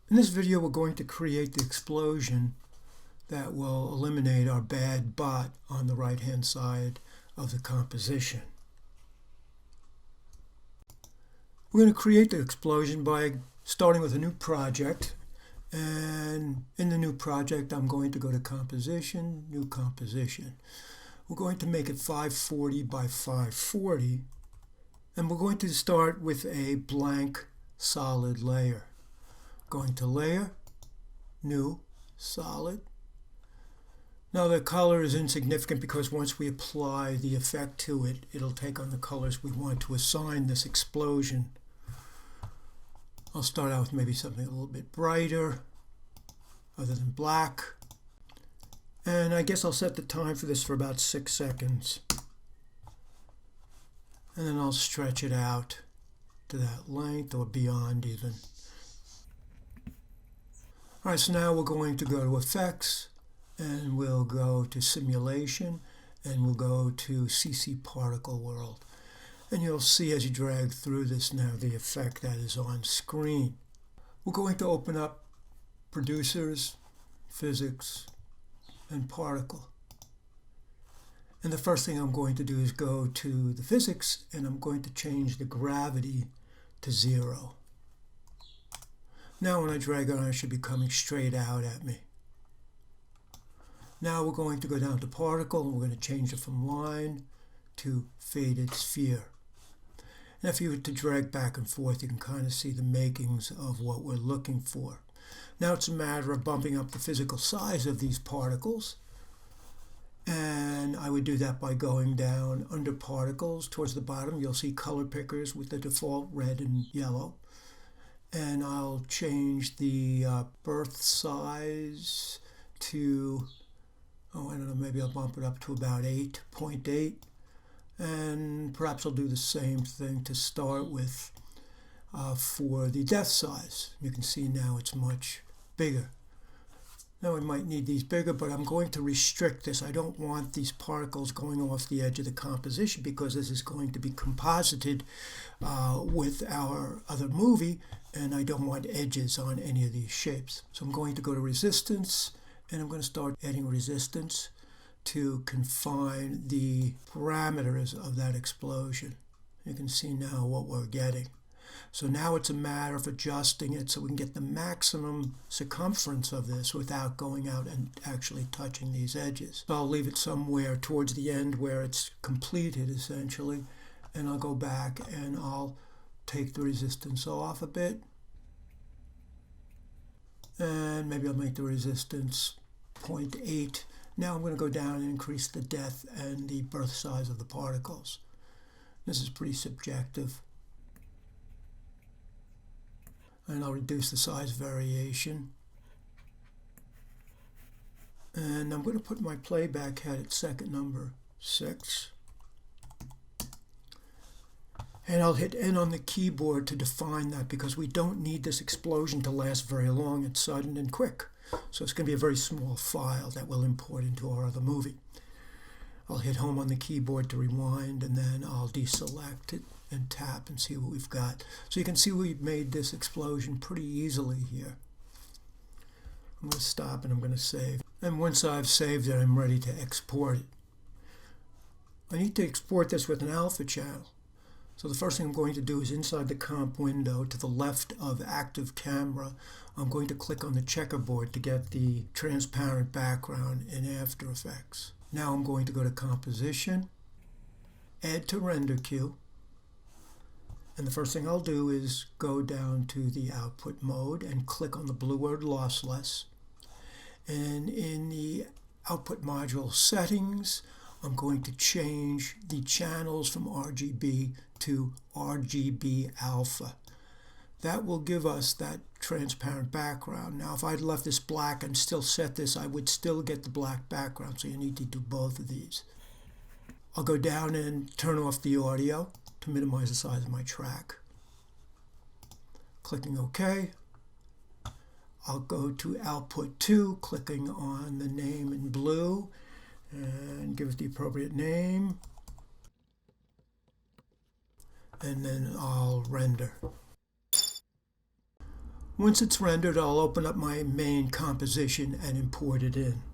In this video, we're going to create the explosion that will eliminate our bad bot on the right-hand side of the composition. We're going to create the explosion by starting with a new project. And in the new project, I'm going to go to Composition, New Composition. We're going to make it 540 by 540. And we're going to start with a blank solid layer. Going to Layer, New, Solid. Now the color is insignificant because once we apply the effect to it, it'll take on the colors we want to assign this explosion. I'll start out with maybe something a little bit brighter, other than black. And I guess I'll set the time for this for about 6 seconds. And then I'll stretch it out to that length or beyond even. All right, so now we're going to go to Effects, and we'll go to Simulation, and we'll go to CC Particle World. And you'll see as you drag through this now the effect that is on screen. We're going to open up Producers, Physics, and Particle. And the first thing I'm going to do is go to the Physics, and I'm going to change the gravity to 0. Now when I drag on, it should be coming straight out at me. Now we're going to go down to Particle, and we're going to change it from Line to Faded Sphere. And if you were to drag back and forth, you can kind of see the makings of what we're looking for. Now it's a matter of bumping up the physical size of these particles. And I would do that by going down under Particles. Towards the bottom, you'll see color pickers with the default red and yellow. And I'll change the birth size to, I don't know, maybe I'll bump it up to about 8.8. And perhaps I'll do the same thing to start with for the depth size. You can see now it's much bigger. Now I might need these bigger, but I'm going to restrict this. I don't want these particles going off the edge of the composition because this is going to be composited with our other movie, and I don't want edges on any of these shapes. So I'm going to go to Resistance, and I'm going to start adding resistance to confine the parameters of that explosion. You can see now what we're getting. So now it's a matter of adjusting it so we can get the maximum circumference of this without going out and actually touching these edges. So I'll leave it somewhere towards the end where it's completed essentially, and I'll go back and I'll take the resistance off a bit, and maybe I'll make the resistance 0.8. Now I'm going to go down and increase the depth and the birth size of the particles. This is pretty subjective. And I'll reduce the size variation. And I'm going to put my playback head at second number 6. And I'll hit N on the keyboard to define that because we don't need this explosion to last very long. It's sudden and quick. So it's going to be a very small file that we'll import into our other movie. I'll hit home on the keyboard to rewind, and then I'll deselect it and tap and see what we've got. So you can see we've made this explosion pretty easily here. I'm going to stop and I'm going to save. And once I've saved it, I'm ready to export it. I need to export this with an alpha channel. So the first thing I'm going to do is inside the comp window to the left of Active Camera, I'm going to click on the checkerboard to get the transparent background in After Effects. Now I'm going to go to Composition, Add to Render Queue, and the first thing I'll do is go down to the Output mode and click on the blue word Lossless. And in the Output Module Settings, I'm going to change the channels from RGB to RGB Alpha. That will give us that transparent background. Now, if I'd left this black and still set this, I would still get the black background, so you need to do both of these. I'll go down and turn off the audio to minimize the size of my track. Clicking OK. I'll go to Output 2, clicking on the name in blue, and give it the appropriate name. And then I'll render. Once it's rendered, I'll open up my main composition and import it in.